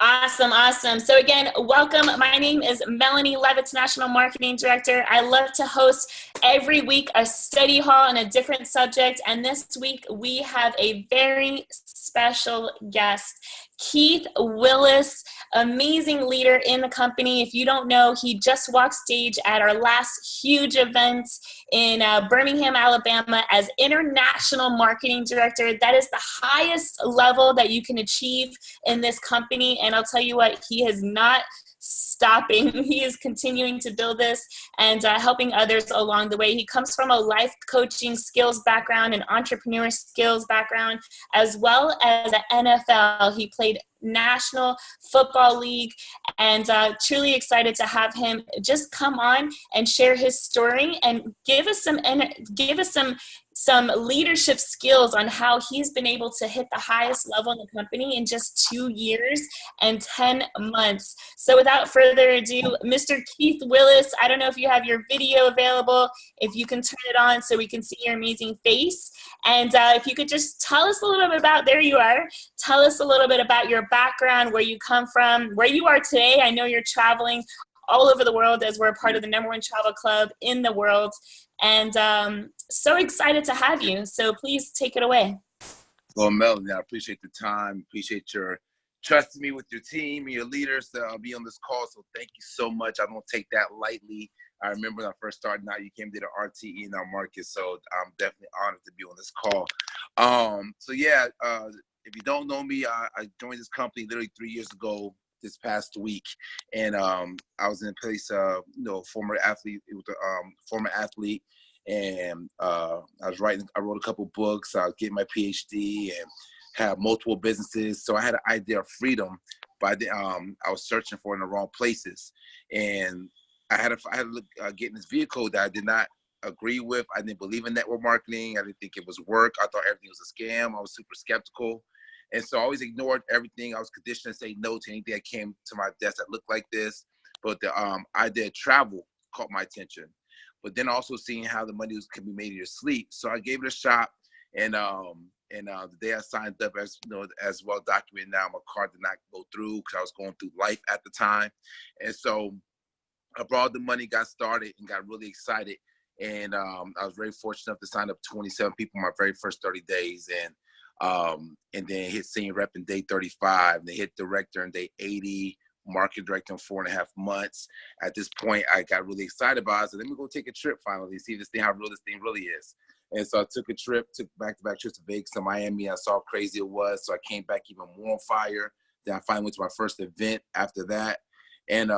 Awesome, awesome. So again, welcome. My name is Melanie Levitz, National Marketing Director. I love to host every week a study hall on a different subject. And this week we have a very special guest, Keith Willis, amazing leader in the company. If you don't know, he just walked stage at our last huge event in Birmingham, Alabama as International Marketing Director. That is the highest level that you can achieve in this company. And I'll tell you what, he is not stopping. He is continuing to build this and helping others along the way. He comes from a life coaching skills background, an entrepreneur skills background, as well as the NFL. He played National Football League, and truly excited to have him just come on and share his story and give us some leadership skills on how he's been able to hit the highest level in the company in just 2 years and 10 months. So without further ado, Mr. Keith Willis, I don't know if you have your video available, if you can turn it on so we can see your amazing face. And if you could just tell us a little bit about, there you are, tell us a little bit about your background, where you come from, where you are today. I know you're traveling all over the world as we're part of the #1 travel club in the world. And so excited to have you. So please take it away. Well, Melanie, I appreciate the time. Appreciate your trusting me with your team and your leaders to be on this call. So thank you so much. I don't take that lightly. I remember when I first started out, you came to the RTE in our market. So I'm definitely honored to be on this call. If you don't know me, I joined this company literally 3 years ago this past week. And I was in a place, former athlete, and I wrote a couple books. I was getting my PhD and had multiple businesses. So I had an idea of freedom, but I was searching for it in the wrong places. And I had to look, get in this vehicle that I did not agree with. I didn't believe in network marketing. I didn't think it was work. I thought everything was a scam. I was super skeptical. And so I always ignored everything. I was conditioned to say no to anything that came to my desk that looked like this. But the idea of travel caught my attention. But then also seeing how the money can be made in your sleep. So I gave it a shot. And the day I signed up, as well documented now, my card did not go through because I was going through life at the time. And so I borrowed the money, got started, and got really excited. And I was very fortunate enough to sign up 27 people in my very first 30 days. And then hit senior rep in day 35, and then hit director in day 80, market director in 4.5 months. At this point, I got really excited about it. So let me go take a trip finally, see how real this thing really is. And so I took a trip, took back-to-back trips to Vegas and Miami. I saw how crazy it was. So I came back even more on fire. Then I finally went to my first event after that. And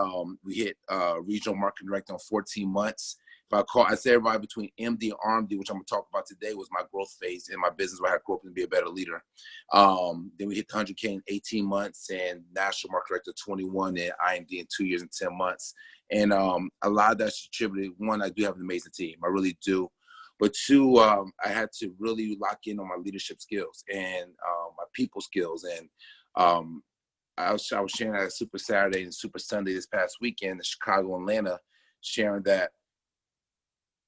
we hit regional marketing director in 14 months. I say everybody between MD and RMD, which I'm going to talk about today, was my growth phase in my business where I had to grow up and be a better leader. Then we hit the 100K in 18 months and national market director 21 and IMD in 2 years and 10 months. And a lot of that's attributed. One, I do have an amazing team. I really do. But two, I had to really lock in on my leadership skills and my people skills. And I was sharing at Super Saturday and Super Sunday this past weekend in Chicago, Atlanta, sharing that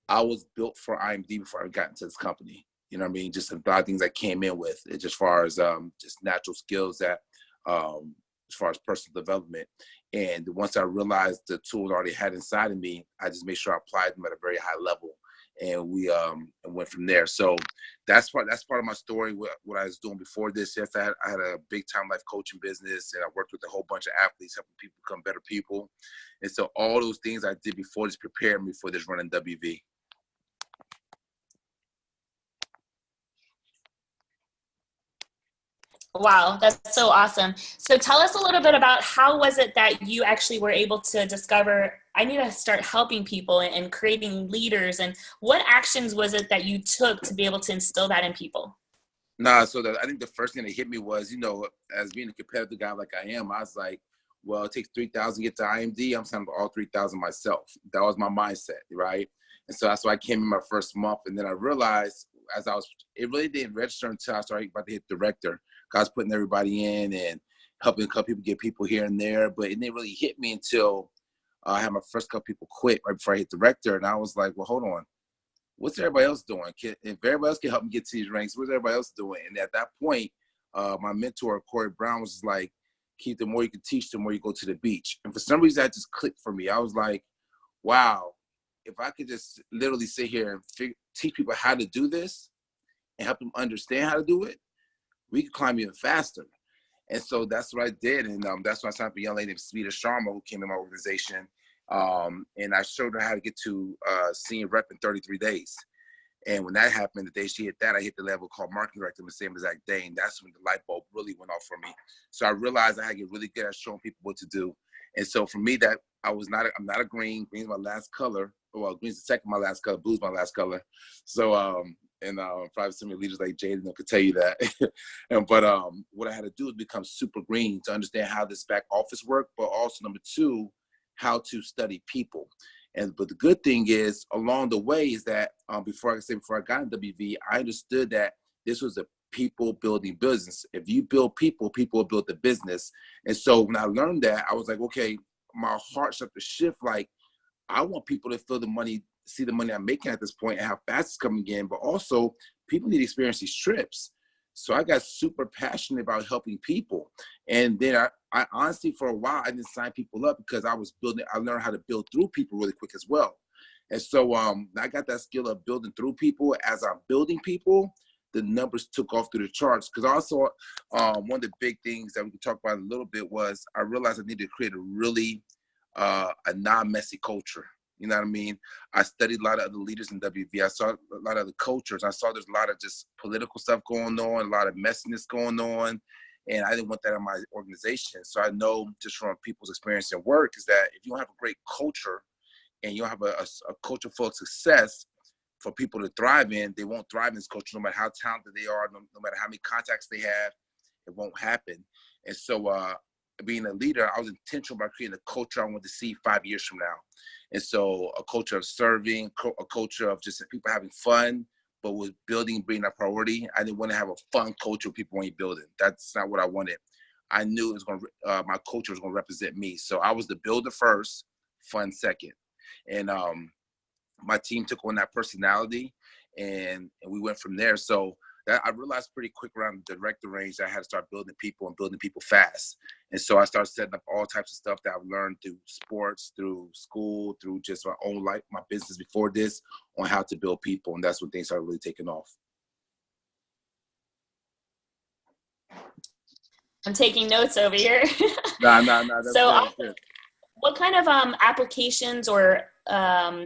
I was built for IMD before I got into this company. You know what I mean? Just a lot of things I came in with, just as far as just natural skills that, as far as personal development. And once I realized the tools I already had inside of me, I just made sure I applied them at a very high level. And we went from there. So that's part of my story. What I was doing before this. Yes, I had a big time life coaching business, and I worked with a whole bunch of athletes, helping people become better people. And so all those things I did before this prepared me for this running WV. Wow, that's so awesome. So tell us a little bit about how was it that you actually were able to discover, I need to start helping people and creating leaders, and what actions was it that you took to be able to instill that in people? I think the first thing that hit me was, as being a competitive guy like I am, I was like, well, it takes 3,000 to get to IMD. I'm signing for all 3,000 myself. That was my mindset, right? And so that's why I came in my first month. And then I realized it really didn't register until I started about to hit director. I was putting everybody in and helping a couple people get people here and there, but it didn't really hit me until I had my first couple people quit right before I hit director. And I was like, well, hold on. What's everybody else doing? If everybody else can help me get to these ranks, what's everybody else doing? And at that point, my mentor, Corey Brown, was like, Keith, the more you can teach, the more you go to the beach. And for some reason, that just clicked for me. I was like, wow, if I could just literally sit here and teach people how to do this and help them understand how to do it, we could climb even faster. And so that's what I did. And that's when I signed up a young lady named Smita Sharma, who came in my organization. And I showed her how to get to senior rep in 33 days. And when that happened, the day she hit that, I hit the level called marketing director the same exact day. And that's when the light bulb really went off for me. So I realized I had to get really good at showing people what to do. And so for me, that I'm not a green. Green's my last color. Well, green's the second my last color. Blue's my last color. So, probably some of your leaders like Jaden could tell you that. But what I had to do is become super green to understand how this back office worked, but also number two, how to study people. But the good thing is along the way is that before I got in WV, I understood that this was a people building business. If you build people, people will build the business. And so when I learned that, I was like, okay, my heart started to shift. Like, I want people to feel the money, see the money I'm making at this point and how fast it's coming in, but also people need to experience these trips. So I got super passionate about helping people. And then I honestly, for a while, I didn't sign people up because I learned how to build through people really quick as well. And so I got that skill of building through people. As I'm building people, the numbers took off through the charts. Because also one of the big things that we could talk about a little bit was I realized I needed to create a really a non-messy culture. You know what I mean? I studied a lot of other leaders in WV. I saw a lot of the cultures. I saw there's a lot of just political stuff going on, a lot of messiness going on. And I didn't want that in my organization. So I know just from people's experience and work is that if you don't have a great culture and you don't have a culture full of success for people to thrive in, they won't thrive in this culture no matter how talented they are, no matter how many contacts they have, it won't happen. And so being a leader, I was intentional about creating a culture I want to see 5 years from now. And so a culture of serving, a culture of just people having fun, but with building being a priority. I didn't want to have a fun culture where people ain't building. That's not what I wanted. I knew it was going to, my culture was going to represent me. So I was the builder first, fun second. And my team took on that personality and we went from there. So that I realized pretty quick around the director range that I had to start building people and building people fast. And so I started setting up all types of stuff that I've learned through sports, through school, through just my own life, my business before this, on how to build people. And that's when things started really taking off. I'm taking notes over here. No, that's so good. What kind of applications or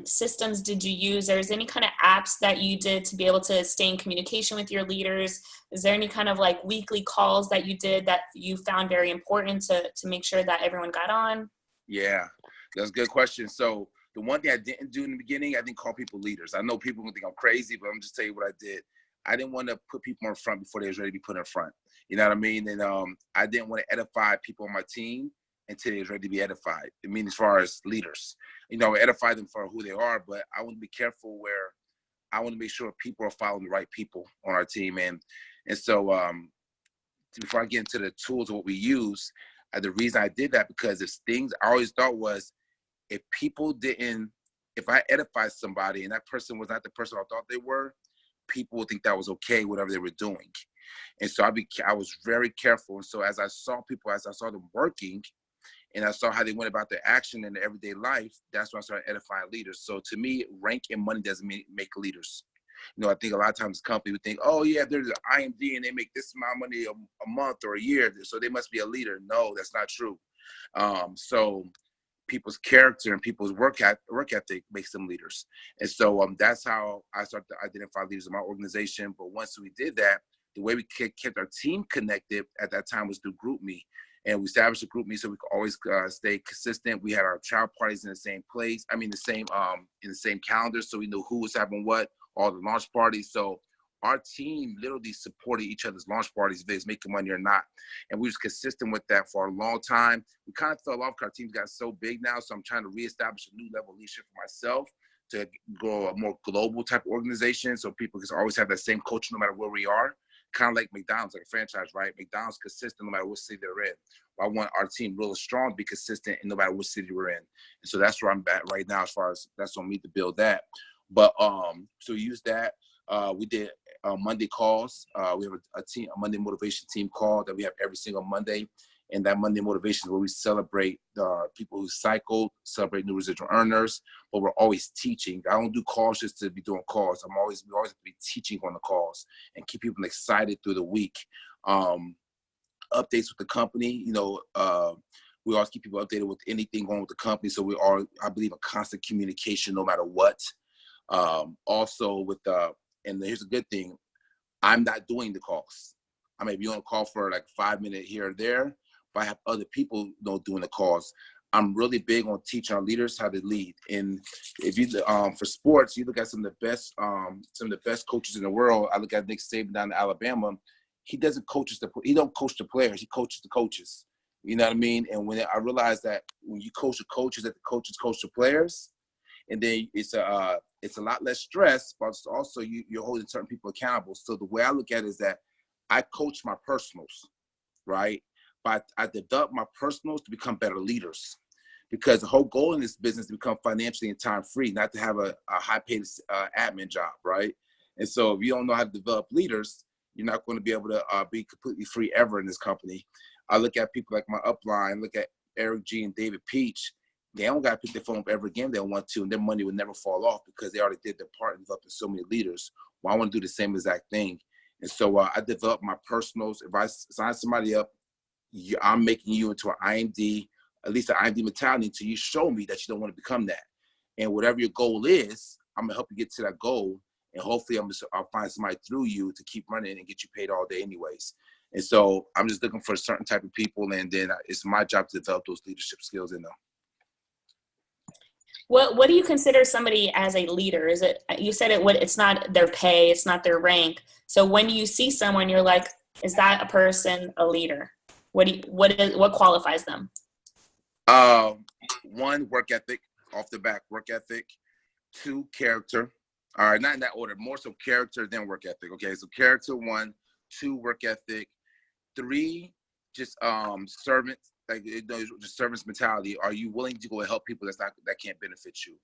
systems did you use? Or is there any kind of apps that you did to be able to stay in communication with your leaders? Is there any kind of like weekly calls that you did that you found very important to make sure that everyone got on? Yeah, that's a good question. So the one thing I didn't do in the beginning, I didn't call people leaders. I know people will think I'm crazy, but I'm just tell you what I did. I didn't want to put people in front before they was ready to be put in front. You know what I mean? And I didn't want to edify people on my team until they was ready to be edified. I mean, as far as leaders, edify them for who they are, but I want to be careful where I want to make sure people are following the right people on our team. And so before I get into the tools of what we use, the reason I did that, because it's things I always thought was, if I edified somebody and that person was not the person I thought they were, people would think that was okay, whatever they were doing. And so I was very careful. And so as I saw them working, and I saw how they went about their action in their everyday life, that's when I started edifying leaders. So to me, rank and money doesn't make leaders. I think a lot of times companies would think, oh yeah, there's an IMD and they make this amount of money a month or a year, so they must be a leader. No, that's not true. So people's character and people's work ethic makes them leaders. And so that's how I started to identify leaders in my organization. But once we did that, the way we kept our team connected at that time was through GroupMe. And we established a GroupMe so we could always stay consistent. We had our child parties in the same place. I mean, in the same calendar, so we knew who was having what, all the launch parties. So our team literally supported each other's launch parties, if they was making money or not. And we was consistent with that for a long time. We kind of fell off because our teams got so big now. So I'm trying to reestablish a new level of leadership for myself to grow a more global type of organization so people can always have that same culture no matter where we are. Kind of like McDonald's, like a franchise, right? McDonald's consistent no matter what city they're in. Well, I want our team really strong, be consistent no matter what city we're in. And so that's where I'm at right now, as far as that's on me to build that. But so we use that. We did Monday calls. We have a Monday motivation team call that we have every single Monday. And that Monday motivation is where we celebrate people who cycled, celebrate new residual earners, but we're always teaching. I don't do calls just to be doing calls. We always have to be teaching on the calls and keep people excited through the week. Updates with the company, we always keep people updated with anything going with the company. So we are, I believe, in constant communication no matter what. Also with and here's a good thing, I'm not doing the calls. I may be on a call for like 5 minutes here or there, but I have other people doing the calls. I'm really big on teaching our leaders how to lead. And if you for sports, you look at some of the best coaches in the world. I look at Nick Saban down in Alabama. He doesn't coach he don't coach the players. He coaches the coaches. You know what I mean? And when I realized that when you coach the coaches, that the coaches coach the players, and then it's a lot less stress, but also you're holding certain people accountable. So the way I look at it is that I coach my personals, right? But I develop my personals to become better leaders, because the whole goal in this business is to become financially and time free, not to have a high-paid admin job, right? And so if you don't know how to develop leaders, you're not going to be able to be completely free ever in this company. I look at people like my upline, look at Eric G and David Peach. They don't got to pick their phone up ever again if they want to, and their money would never fall off because they already did their part in developing so many leaders. Well, I want to do the same exact thing. And so I develop my personals. If I sign somebody up, I'm making you into an IMD, at least an IMD mentality, until you show me that you don't want to become that. And whatever your goal is, I'm going to help you get to that goal. And hopefully I'll find somebody through you to keep running and get you paid all day anyways. And so I'm just looking for a certain type of people, and then it's my job to develop those leadership skills in them. What do you consider somebody as a leader? Is it, you said it's not their pay, it's not their rank. So when you see someone, you're like, is that a person a leader? What qualifies them? One, work ethic, off the back, work ethic. Two, character. All right, not in that order, more so character than work ethic. Okay, so character, 1, 2, work ethic. 3, just servants, like just servants mentality. Are you willing to go and help people that can't benefit you?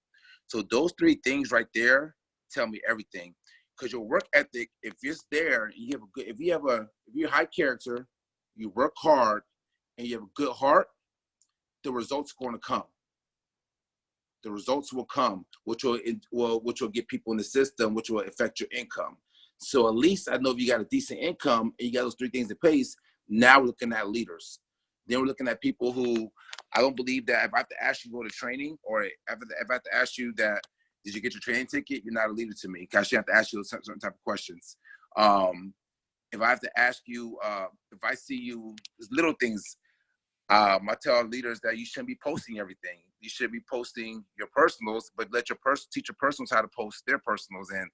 So those 3 things right there tell me everything. Because your work ethic, if it's there, if you're high character, you work hard, and you have a good heart, the results are going to come. The results will come, which will get people in the system, which will affect your income. So at least I know if you got a decent income and you got those 3 things in place, now we're looking at leaders. Then we're looking at people who, I don't believe that if I have to ask you to go to training, or if I have to ask you that, did you get your training ticket? You're not a leader to me, because you have to ask you certain type of questions. If I have to ask you, if I see you, there's little things, I tell leaders that you shouldn't be posting everything. You should be posting your personals, but let your teach your personals how to post their personals. And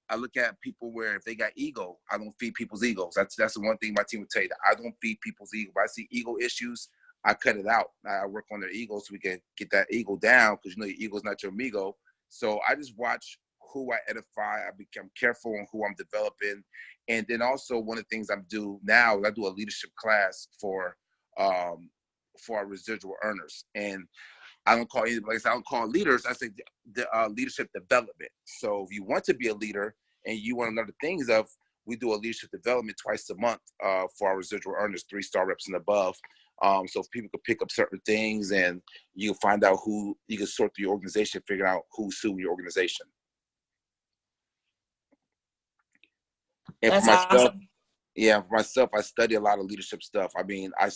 I look at people where if they got ego, I don't feed people's egos. That's the one thing my team would tell you, that I don't feed people's ego. If I see ego issues, I cut it out. I work on their ego so we can get that ego down, because your ego is not your amigo. So I just watch who I edify. I become careful on who I'm developing. And then also one of the things I do now is I do a leadership class for our residual earners. And I don't call anybody, I don't call leaders, I say the leadership development. So if you want to be a leader and you want to learn the things of, we do a leadership development twice a month for our residual earners, 3-star reps and above. So if people could pick up certain things, and you can find out who, you can sort through your organization, figure out who's who in your organization. And That's for myself, awesome. yeah, for myself, I study a lot of leadership stuff. Again, I've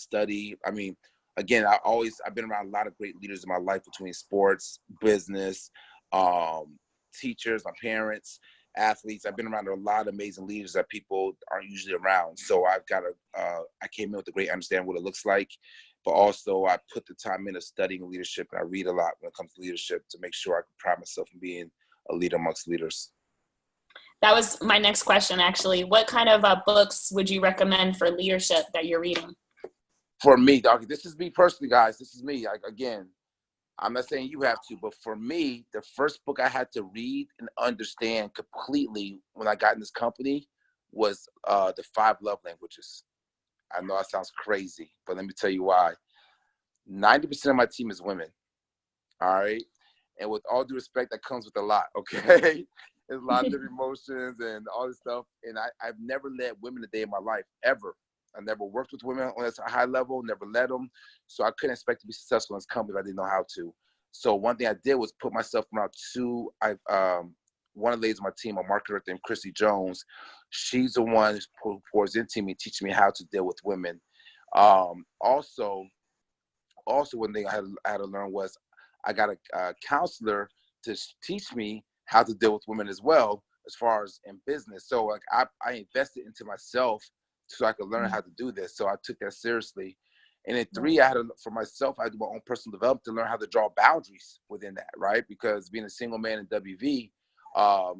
been around a lot of great leaders in my life, between sports, business, teachers, my parents, athletes. I've been around a lot of amazing leaders that people aren't usually around. So I came in with a great understanding what it looks like, but also I put the time into studying leadership, and I read a lot when it comes to leadership to make sure I can pride myself in being a leader amongst leaders. That was my next question, actually. What kind of books would you recommend for leadership that you're reading? For me, dog, this is me personally, guys. This is me. Again, I'm not saying you have to, but for me, the first book I had to read and understand completely when I got in this company was The 5 Love Languages. I know that sounds crazy, but let me tell you why. 90% of my team is women, all right? And with all due respect, that comes with a lot, okay? There's a lot of different emotions and all this stuff, and I've never led women a day in my life, ever. I never worked with women on a high level, never led them. So I couldn't expect to be successful in this company if I didn't know how to. So one thing I did was put myself around one of the ladies on my team, a marketer named Chrissy Jones. She's the one who pours into me, teaching me how to deal with women. Also one thing I had to learn was I got a counselor to teach me how to deal with women as well, as far as in business. So like I invested into myself so I could learn how to do this. So I took that seriously. And then three, for myself, I had to do my own personal development to learn how to draw boundaries within that, right? Because being a single man in WV,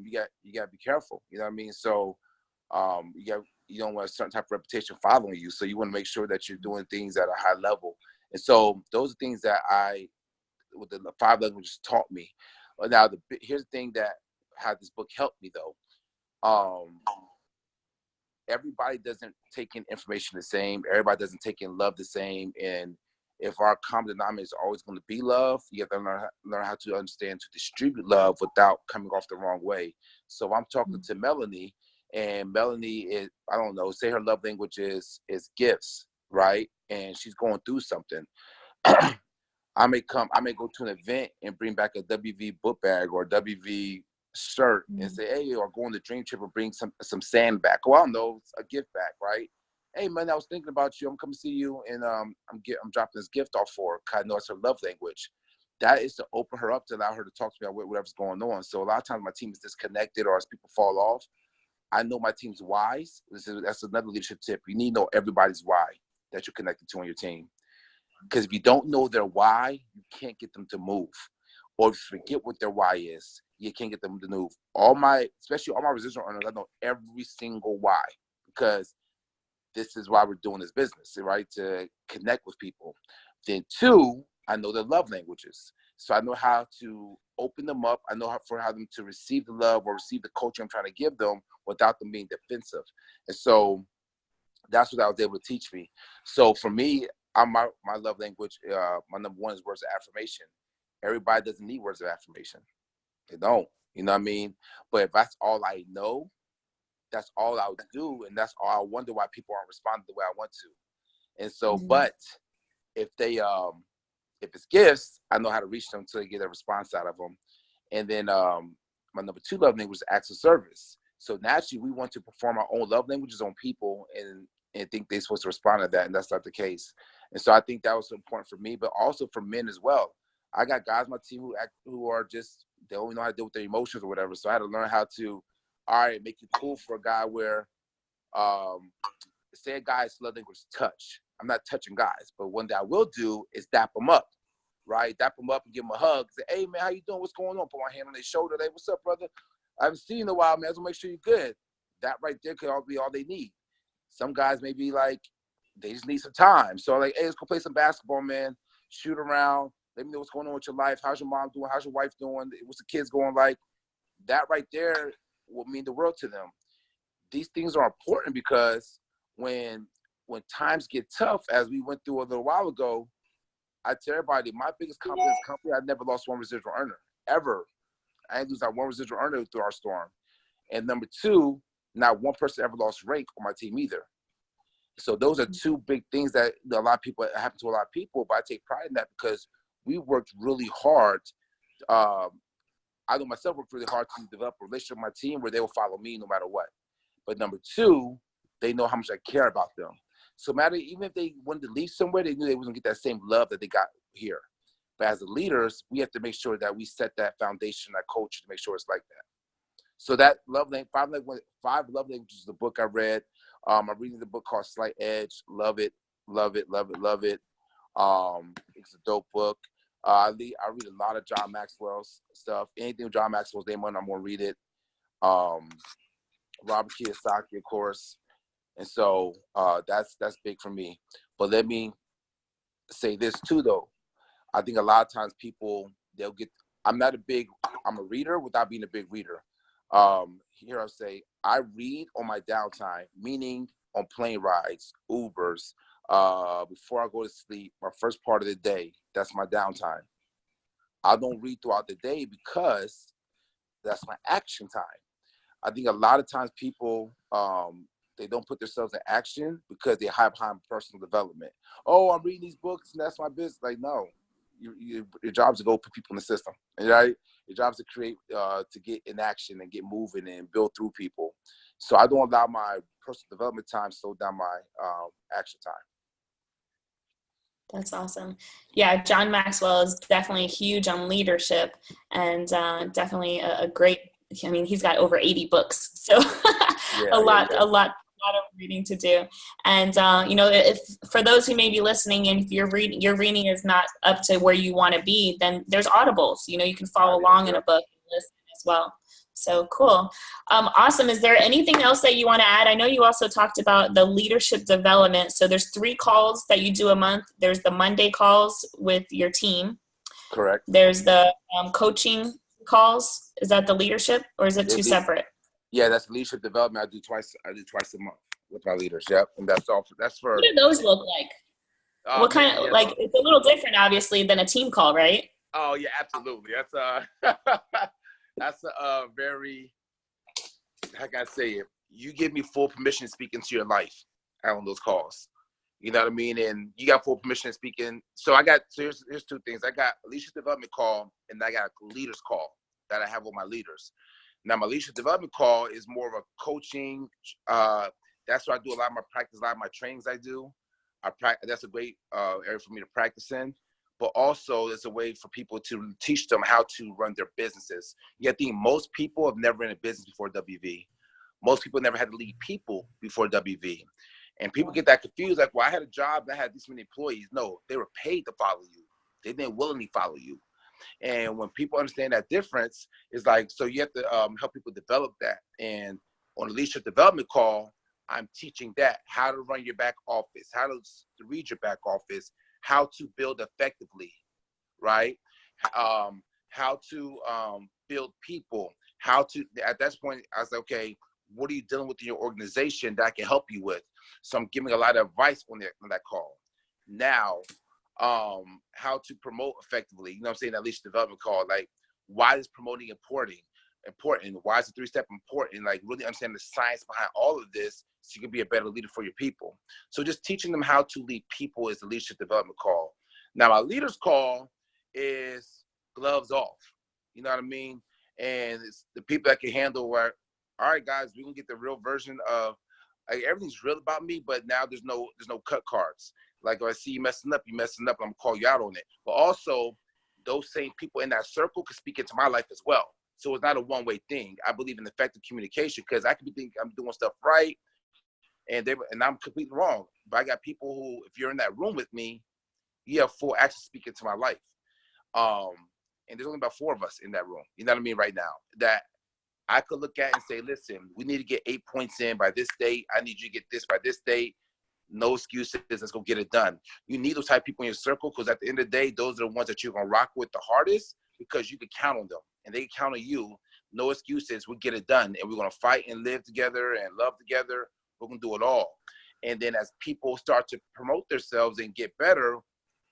you got to be careful. You know what I mean? So you don't want a certain type of reputation following you. So you want to make sure that you're doing things at a high level. And so those are things that with the 5 languages taught me. Now, here's the thing that had this book helped me though. Everybody doesn't take in information the same. Everybody doesn't take in love the same. And if our common denominator is always going to be love, you have to learn how to understand to distribute love without coming off the wrong way. So I'm talking to Melanie, and Melanie is, I don't know, say her love language is gifts, right? And she's going through something. I may go to an event and bring back a WV book bag or a WV shirt and say, hey, or go on the dream trip and bring some sand back. Well, I don't know, a gift back, right? Hey man, I was thinking about you. I'm coming to see you, and I'm dropping this gift off for her. Cause I know it's her love language. That is to open her up to allow her to talk to me about whatever's going on. So a lot of times my team is disconnected, or as people fall off, I know my team's whys. That's another leadership tip. You need to know everybody's why that you're connected to on your team. Because if you don't know their why, you can't get them to move. Or if you forget what their why is, you can't get them to move. Especially all my residual earners, I know every single why, because this is why we're doing this business, right? To connect with people. Then 2, I know their love languages. So I know how to open them up. I know how them to receive the love or receive the coaching I'm trying to give them without them being defensive. And so that's what I was able to teach me. So for me, my love language, my number 1 is words of affirmation. Everybody doesn't need words of affirmation. They don't, you know what I mean? But if that's all I know, that's all I would do. And that's all I wonder why people aren't responding the way I want to. And so, but if if it's gifts, I know how to reach them until they get a response out of them. And then my number 2 love language is acts of service. So naturally, we want to perform our own love languages on people and think they're supposed to respond to that, and that's not the case. And so I think that was important for me, but also for men as well. I got guys on my team who are just, they don't know how to deal with their emotions or whatever. So I had to learn how to, all right, make it cool for a guy where, say a guy's love language is touch. I'm not touching guys, but one thing I will do is dap them up, right? Dap them up and give them a hug. Say, hey man, how you doing? What's going on? Put my hand on their shoulder. Hey, what's up, brother? I haven't seen you in a while, man. I just want to make sure you're good. That right there could be all they need. Some guys may be like, they just need some time. So like, hey, let's go play some basketball, man. Shoot around. Let me know what's going on with your life. How's your mom doing? How's your wife doing? What's the kids going like? That right there will mean the world to them. These things are important because when times get tough, as we went through a little while ago, I tell everybody, my biggest confidence company, I never lost one residual earner, ever. I didn't lose not one residual earner through our storm. And number 2, not one person ever lost rank on my team either. So those are 2 big things that happen to a lot of people, but I take pride in that because we worked really hard. I know myself worked really hard to develop a relationship with my team where they will follow me no matter what. But number 2, they know how much I care about them. So even if they wanted to leave somewhere, they knew they wasn't gonna get that same love that they got here. But as the leaders, we have to make sure that we set that foundation, that culture to make sure it's like that. So that love language, 5 love languages is the book I read. I'm reading the book called Slight Edge. Love it, love it, love it, love it. It's a dope book. I read a lot of John Maxwell's stuff. Anything John Maxwell's name on, I'm gonna read it. Robert Kiyosaki, of course. And so that's big for me. But let me say this too, though. I think a lot of times people, I'm a reader without being a big reader. Here I'll say, I read on my downtime, meaning on plane rides, Ubers, before I go to sleep, my first part of the day, that's my downtime. I don't read throughout the day because that's my action time. I think a lot of times people they don't put themselves in action because they hide behind personal development. Oh, I'm reading these books and that's my business. Like, no, your job is to go put people in the system, right? Your job is to create, to get in action and get moving and build through people. So I don't allow my personal development time slow down my action time. That's awesome. Yeah, John Maxwell is definitely huge on leadership, and definitely a great. I mean, he's got over 80 books, so a lot of reading to do. And you know, if for those who may be listening, and if your reading is not up to where you want to be, then there's Audibles. You know, you can follow along in a book and listen as well. So cool. Awesome. Is there anything else that you want to add? I know you also talked about the leadership development. So there's 3 calls that you do a month. There's the Monday calls with your team. Correct. There's the coaching calls. Is that the leadership, or is it 2 separate? Yeah, that's leadership development. I do twice a month with my leaders. Yep. And that's all. That's for. What do those look like? What kind of, like, it's a little different, obviously, than a team call, right? Oh yeah, absolutely. That's a very, how can I say it? You give me full permission to speak into your life on those calls. You know what I mean? And you got full permission to speak in. So here's 2 things. I got a leadership development call, and I got a leaders call that I have with my leaders. Now, my leadership development call is more of a coaching. That's where I do a lot of my practice, a lot of my trainings I do. That's a great area for me to practice in. But also it's a way for people to teach them how to run their businesses. I think most people have never run a business before WV. Most people never had to lead people before WV. And people get that confused, like, well, I had a job and I had this many employees. No, they were paid to follow you. They didn't willingly follow you. And when people understand that difference, it's like, so you have to help people develop that. And on the leadership development call, I'm teaching that, how to run your back office, how to read your back office, how to build effectively, right? How to build people, how to, at that point, I was like, okay, what are you dealing with in your organization that I can help you with? So I'm giving a lot of advice on that call. Now, how to promote effectively, you know what I'm saying, that leadership development call, like, why is promoting important? Why is the 3-step important? Like, really understand the science behind all of this so you can be a better leader for your people. So just teaching them how to lead people is the leadership development call. Now, my leaders call is gloves off. You know what I mean? And it's the people that can handle where, all right, guys, we can get the real version of, like, everything's real about me, but now there's no cut cards. Like, if I see you messing up, I'm gonna call you out on it. But also, those same people in that circle can speak into my life as well. So it's not a one-way thing. I believe in effective communication, because I could be thinking I'm doing stuff right, and I'm completely wrong. But I got people who, if you're in that room with me, you have full access to speak into my life. And there's only about 4 of us in that room. You know what I mean? Right now, that I could look at and say, listen, we need to get 8 points in by this date. I need you to get this by this date. No excuses. Let's go get it done. You need those type of people in your circle, because at the end of the day, those are the ones that you're going to rock with the hardest, because you can count on them and they count on you. No excuses. We'll get it done. And we're going to fight and live together and love together. We're going to do it all. And then as people start to promote themselves and get better,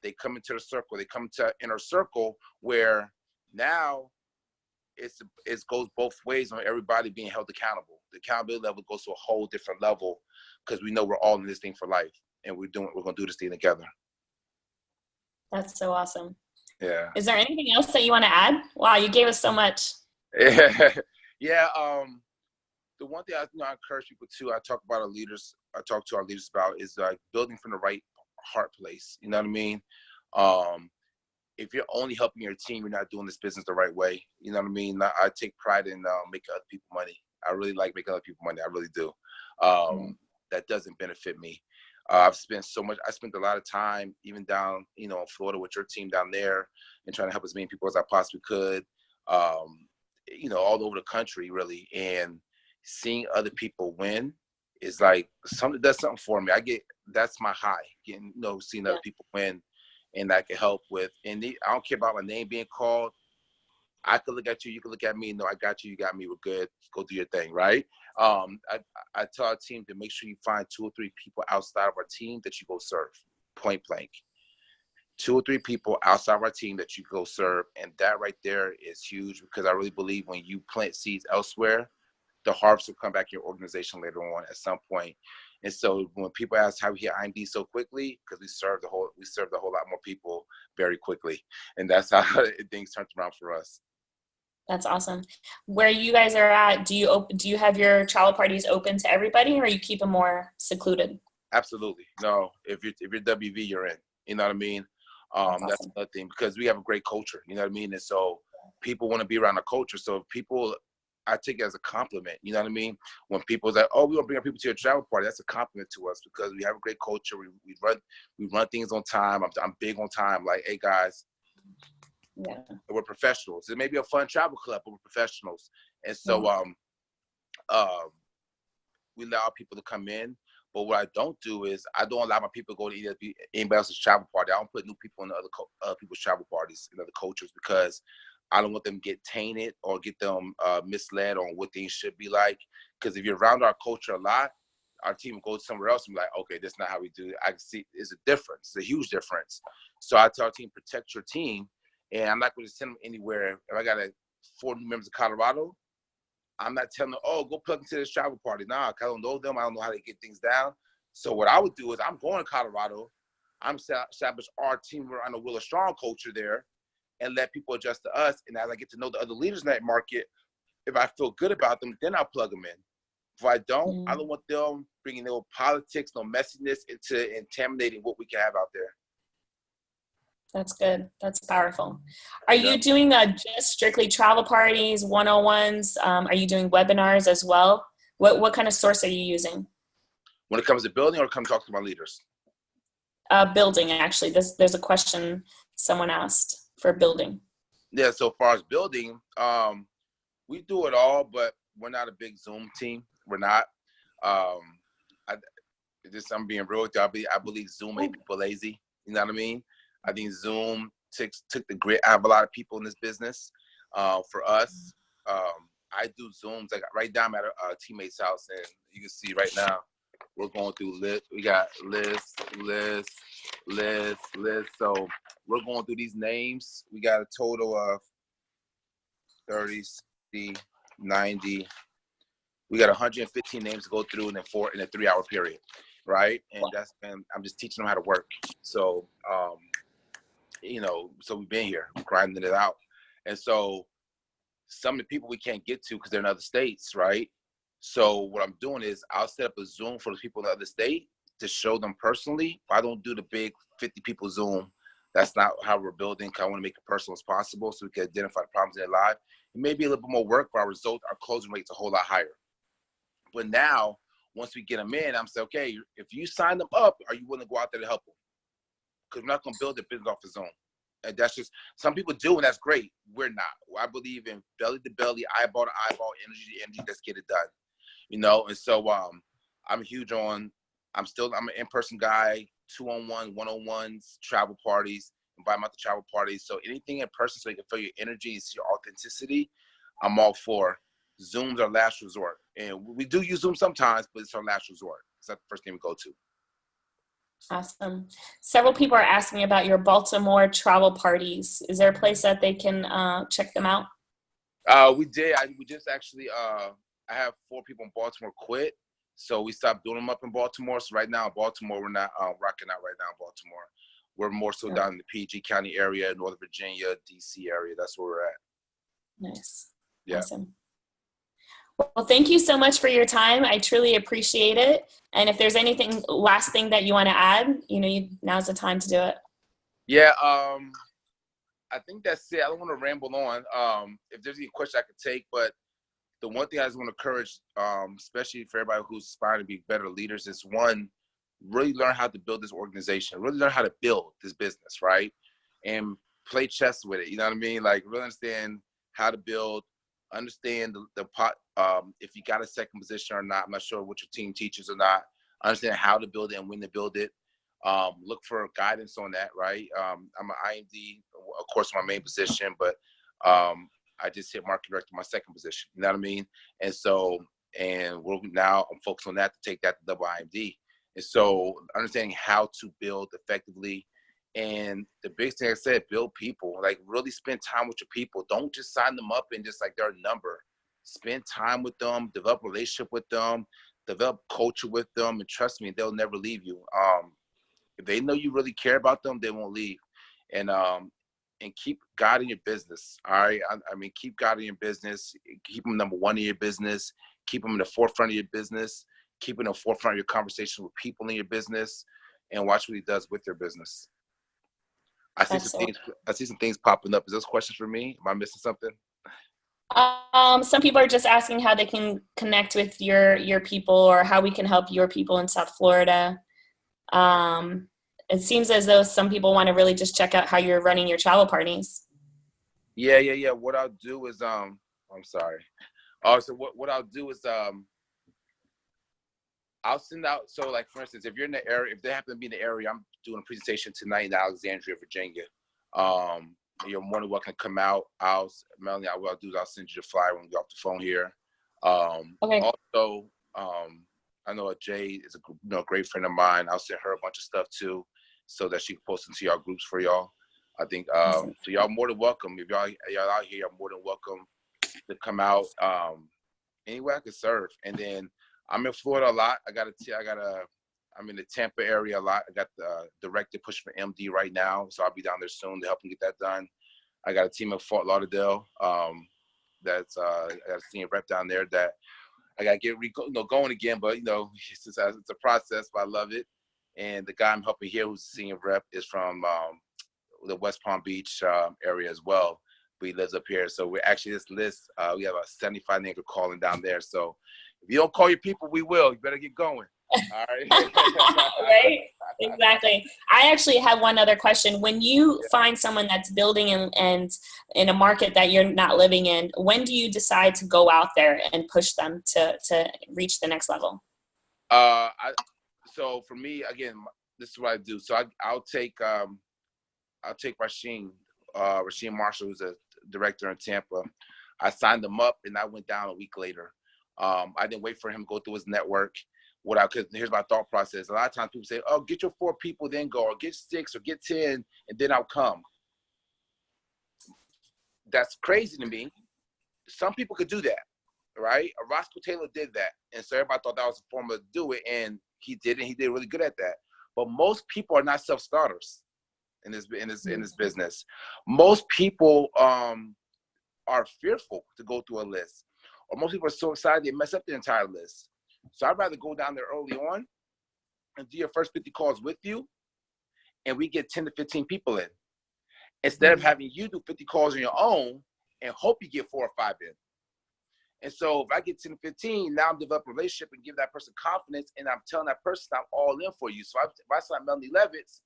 they come into the circle. They come to inner circle, where now it goes both ways on everybody being held accountable. The accountability level goes to a whole different level, because we know we're all in this thing for life, and we're going to do this thing together. That's so awesome. Yeah. Is there anything else that you want to add? Wow, you gave us so much. Yeah. The one thing I encourage people to, I talk to our leaders about, is building from the right heart place. You know what I mean? If you're only helping your team, you're not doing this business the right way. You know what I mean? I take pride in making other people money. I really like making other people money. I really do. That doesn't benefit me. I spent a lot of time even down, in Florida with your team down there, and trying to help as many people as I possibly could, all over the country, really. And seeing other people win is like does something for me. That's my high, seeing other people win, and I can help with. And I don't care about my name being called. I could look at you, you can look at me. No, I got you, you got me, we're good. Go do your thing, right? I tell our team to make sure you find 2 or 3 people outside of our team that you go serve, point blank. 2 or 3 people outside of our team that you go serve. And that right there is huge, because I really believe when you plant seeds elsewhere, the harvest will come back in your organization later on at some point. And so when people ask how we hit IMD so quickly, because we served a whole lot more people very quickly, and that's how things turned around for us. That's awesome. Where you guys are at, do you have your travel parties open to everybody, or you keep them more secluded? Absolutely. No, if you're WV, you're in. You know what I mean? That's another thing, because we have a great culture. You know what I mean? And so people want to be around the culture. So people, I take it as a compliment. You know what I mean? When people say, "Oh, we want to bring our people to your travel party," that's a compliment to us, because we have a great culture. We run things on time. I'm big on time. Like, hey guys. Yeah. We're professionals. It may be a fun travel club, but we're professionals. And so we allow people to come in. But what I don't do is I don't allow my people to go to anybody else's travel party. I don't put new people in other people's travel parties in other cultures, because I don't want them to get tainted or get them misled on what things should be like. Because if you're around our culture a lot, our team will go somewhere else and be like, okay, that's not how we do it. I can see it's a difference. It's a huge difference. So I tell our team, protect your team. And I'm not going to send them anywhere. If I got 4 new members of Colorado, I'm not telling them, oh, go plug into this travel party. Nah, I don't know them. I don't know how to get things down. So what I would do is I'm going to Colorado. I'm establish our team around the Willis strong culture there, and let people adjust to us. And as I get to know the other leaders in that market, if I feel good about them, then I'll plug them in. If I don't, I don't want them bringing no politics, no messiness into contaminating what we can have out there. That's good. That's powerful. Are you doing just strictly travel parties, one-on-ones? Are you doing webinars as well? What kind of source are you using? When it comes to building, or come talk to my leaders? Building, actually. There's a question someone asked for building. Yeah, so far as building, we do it all, but we're not a big Zoom team. We're not. I'm being real with you. I believe Zoom made people lazy. You know what I mean? I think Zoom took the grit. I have a lot of people in this business. For us, I do Zooms. Like right now, I'm at a teammate's house, and you can see right now we're going through list. We got list. So we're going through these names. We got a total of 30, 60, 90. We got 115 names to go through in a 3-hour period, right? And I'm just teaching them how to work. So. So we've been here grinding it out. And so some of the people we can't get to because they're in other states, right? So what I'm doing is I'll set up a Zoom for the people in the other state to show them personally. I don't do the big 50 people Zoom. That's not how we're building. I want to make it personal as possible so we can identify the problems in their life. It may be a little bit more work, but our closing rate's a whole lot higher. But now, once we get them in, I'm saying, okay, if you sign them up, are you willing to go out there to help them? Because we're not going to build a business off the Zoom. And that's just, some people do, and that's great. We're not. I believe in belly to belly, eyeball to eyeball, energy to energy. Let's get it done. And so I'm huge on, I'm an in-person guy, 2-on-1, 1-on-ones, travel parties, invite them out to travel parties. So anything in person so you can feel your energy and see your authenticity, I'm all for. Zoom's our last resort. And we do use Zoom sometimes, but it's our last resort. It's not the first thing we go to. Awesome. Several people are asking about your Baltimore travel parties. Is there a place that they can check them out? We did. We just actually, I have 4 people in Baltimore quit. So we stopped doing them up in Baltimore. So right now in Baltimore, we're not rocking out right now in Baltimore. We're more so down in the PG County area, Northern Virginia, DC area. That's where we're at. Nice. Yeah. Awesome. Well, thank you so much for your time. I truly appreciate it. And if there's anything, last thing that you want to add, now's the time to do it. Yeah, I think that's it. I don't want to ramble on. If there's any question I could take, but the one thing I just want to encourage, especially for everybody who's aspiring to be better leaders, is one, really learn how to build this organization, really learn how to build this business, right? And play chess with it. You know what I mean? Like really understand how to build. Understand the pot, if you got a second position or not. I'm not sure what your team teaches or not. Understand how to build it and when to build it. Look for guidance on that, right? I'm an IMD, of course, my main position, but I just hit market director, my second position. You know what I mean? And so, I'm focused on that to take that to double IMD. And so, understanding how to build effectively. And the biggest thing I said, build people. Like really spend time with your people. Don't just sign them up and just like they're a number. spend time with them, develop a relationship with them, develop culture with them, and trust me, they'll never leave you. If they know you really care about them, they won't leave. And keep God in your business. All right. I mean, keep God in your business. Keep him number one in your business. Keep him in the forefront of your business. Keep him in the forefront of your conversation with people in your business, and watch what he does with your business. I see some things popping up. Is this a question for me? Am I missing something? Some people are just asking how they can connect with your people, or how we can help your people in South Florida. It seems as though some people want to really just check out how you're running your travel parties. Yeah. What I'll do is I'm sorry. So what I'll do is I'll send out. So like for instance, if you're in the area, if they happen to be in the area, I'm doing a presentation tonight in Alexandria, Virginia. You're more than welcome to come out. Melanie, what I'll do is I'll send you the flyer when we get off the phone here. Okay. Also, I know Jay is a great friend of mine. I'll send her a bunch of stuff too, so that she can post into y'all groups for y'all. I think so. Y'all more than welcome. If y'all out here, you're more than welcome to come out. Anywhere I can serve. And then I'm in Florida a lot. I'm in the Tampa area a lot. I got the director pushing for MD right now, so I'll be down there soon to help him get that done. I got a team in Fort Lauderdale. That's I got a senior rep down there that I got to get going again, but it's a process, but I love it. And the guy I'm helping here, who's a senior rep, is from the West Palm Beach area as well, but he lives up here. So we're actually, this list, we have a 75 nigger calling down there. So if you don't call your people, we will. You better get going. All right. Right? Exactly. I actually have one other question. When you find someone that's building and in a market that you're not living in, when do you decide to go out there and push them to reach the next level? So for me, again, this is what I do. So I'll take Rasheem Marshall, who's a director in Tampa. I signed him up and I went down a week later. I didn't wait for him to go through his network. Because here's my thought process. A lot of times people say, oh, get your 4 people, then go, or get 6 or get 10, and then I'll come. That's crazy to me. Some people could do that, right? Roscoe Taylor did that. And so everybody thought that was a form to do it, and he did it. He did really good at that. But most people are not self-starters in this business. Most people are fearful to go through a list. Or most people are so excited they mess up the entire list. So I'd rather go down there early on and do your first 50 calls with you, and we get 10 to 15 people in, instead of having you do 50 calls on your own and hope you get 4 or 5 in. And so if I get 10 to 15, now I'm developing a relationship and give that person confidence, and I'm telling that person I'm all in for you. So if I sign Melanie Levitz,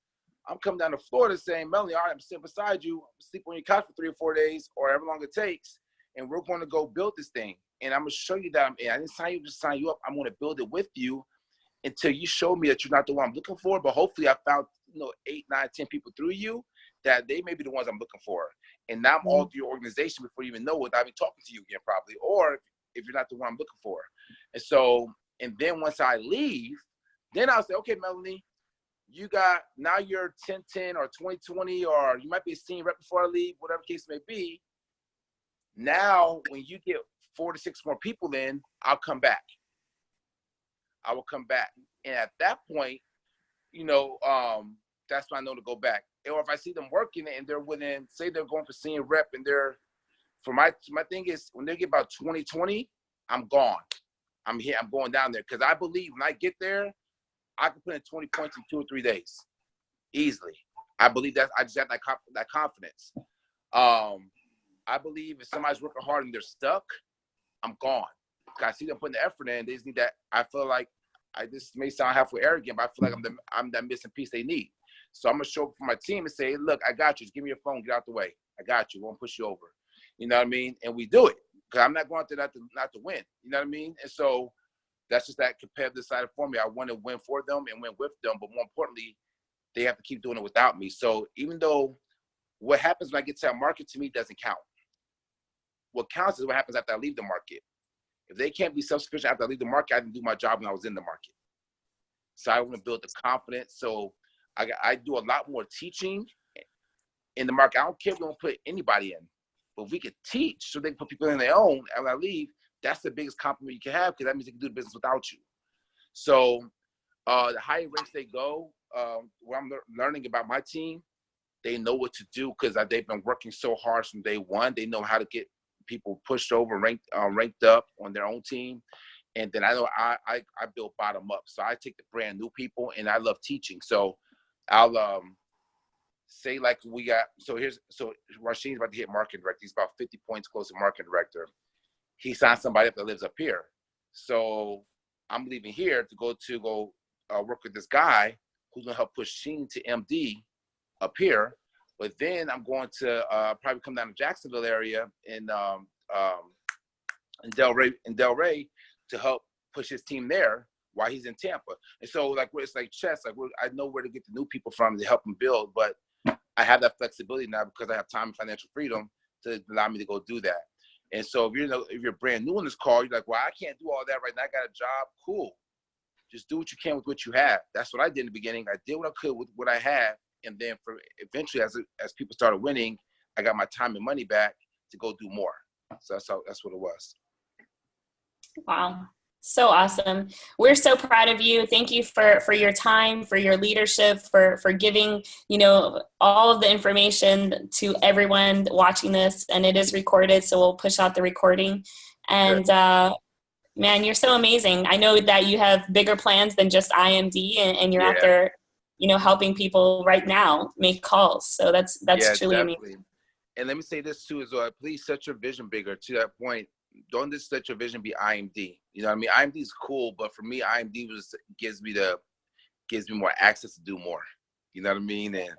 I'm coming down to Florida saying, Melanie, all right, I'm sitting beside you, I'm sleep on your couch for 3 or 4 days or however long it takes, and we're going to go build this thing. And I'm going to show you that I didn't sign you to sign you up. I'm going to build it with you until you show me that you're not the one I'm looking for. But hopefully I found 8, 9, 10 people through you that they may be the ones I'm looking for. And now I'm all through your organization before you even know it. I'll be talking to you again probably. Or if you're not the one I'm looking for. And then once I leave, then I'll say, okay, Melanie, now you're 10-10 or 20-20, or you might be a senior rep before I leave, whatever case may be. Now, when you get 4 to 6 more people in, I'll come back. I will come back. And at that point, that's when I know to go back. Or if I see them working and they're within, say they're going for senior rep and my thing is when they get about 20-20, I'm gone. I'm here, I'm going down there. Because I believe when I get there, I can put in 20 points in 2 or 3 days. Easily. I believe that I just have that confidence. I believe if somebody's working hard and they're stuck, I'm gone. I see them putting the effort in. They just need that. I feel like this may sound halfway arrogant, but I feel like I'm that missing piece they need. So I'm gonna show up for my team and say, look, I got you. Just give me your phone. Get out the way. I got you. Won't push you over. You know what I mean? And we do it because I'm not going out there not to win. You know what I mean? And so that's just that competitive side for me. I want to win for them and win with them, but more importantly, they have to keep doing it without me. So even though what happens when I get to that market to me doesn't count. What counts is what happens after I leave the market. If they can't be self-sufficient after I leave the market, I didn't do my job when I was in the market. So I want to build the confidence. So I do a lot more teaching in the market. I don't care if we don't put anybody in, but if we could teach so they can put people in their own, and when I leave, that's the biggest compliment you can have, because that means they can do the business without you. So the higher ranks they go, what I'm learning about my team, they know what to do because they've been working so hard from day one. They know how to get people pushed over, ranked up on their own team. And then I know I build bottom up. So I take the brand new people, and I love teaching. So I'll say like so Rasheen's about to hit marketing director. He's about 50 points close to marketing director. He signed somebody up that lives up here. So I'm leaving here to go work with this guy who's gonna help push Sheen to MD up here. But then I'm going to probably come down to Jacksonville area in Delray to help push his team there while he's in Tampa. And so like it's like chess. Like I know where to get the new people from to help them build, but I have that flexibility now because I have time and financial freedom to allow me to go do that. And so if you're brand new in this call, you're like, well, I can't do all that right now. I got a job. Cool. Just do what you can with what you have. That's what I did in the beginning. I did what I could with what I had. And then eventually, as people started winning, I got my time and money back to go do more. So that's what it was. Wow. So awesome. We're so proud of you. Thank you for your time, for your leadership, for giving, all of the information to everyone watching this. And it is recorded, so we'll push out the recording. And man, you're so amazing. I know that you have bigger plans than just IMD, and you're out there, helping people right now make calls. So that's truly definitely amazing. And let me say this too, as well. Please set your vision bigger. To that point, don't just let your vision be IMD. You know what I mean? IMD is cool, but for me, IMD gives me more access to do more. You know what I mean? And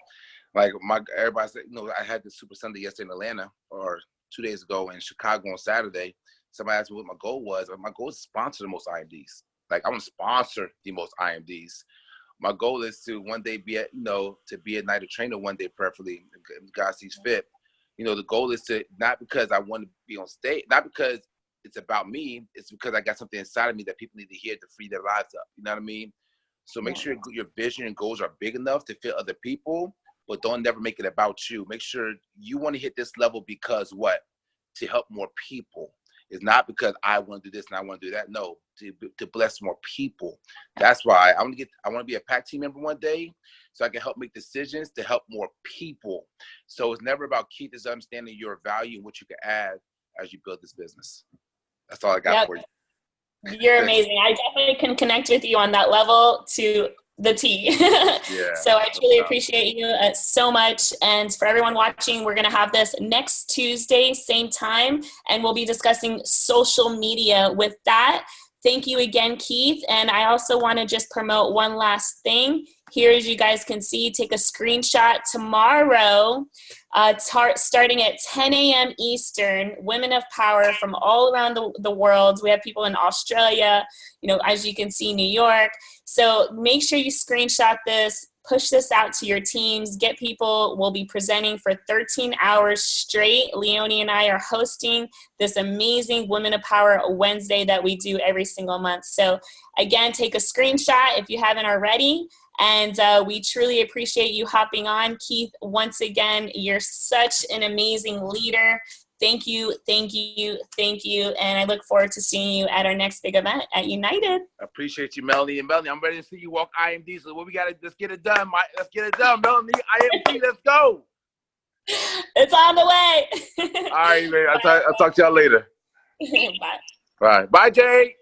like everybody said, I had the Super Sunday yesterday in Atlanta, or 2 days ago in Chicago on Saturday. Somebody asked me what my goal was. My goal is to sponsor the most IMDs. Like I want to sponsor the most IMDs. My goal is to one day be at Night of Trainer one day, preferably, if God sees fit. The goal is to, not because I want to be on stage, not because it's about me, it's because I got something inside of me that people need to hear to free their lives up. You know what I mean? So make sure your vision and goals are big enough to fit other people, but don't never make it about you. Make sure you want to hit this level because what? To help more people. It's not because I want to do this and I want to do that. No, to bless more people. That's why I want to be a PAC team member one day, so I can help make decisions to help more people. So it's never about Keith, is understanding your value and what you can add as you build this business. That's all I got for you. You're amazing. I definitely can connect with you on that level to the T. So I truly appreciate you so much. And for everyone watching, we're going to have this next Tuesday, same time, and we'll be discussing social media with that. Thank you again, Keith. And I also want to just promote one last thing. Here, as you guys can see, take a screenshot tomorrow, starting at 10 a.m. Eastern, Women of Power from all around the world. We have people in Australia, as you can see, New York. So make sure you screenshot this, push this out to your teams, get people. We'll be presenting for 13 hours straight. Leonie and I are hosting this amazing Women of Power Wednesday that we do every single month. So again, take a screenshot if you haven't already. And we truly appreciate you hopping on. Keith, once again, you're such an amazing leader. Thank you, thank you, thank you. And I look forward to seeing you at our next big event at United. I appreciate you, Melanie. And Melanie, I'm ready to see you walk IMD. So let's get it done, Mike. Let's get it done, Melanie. IMD, let's go. It's on the way. All right, man. I'll talk to y'all later. Bye. All right. Bye, Jay.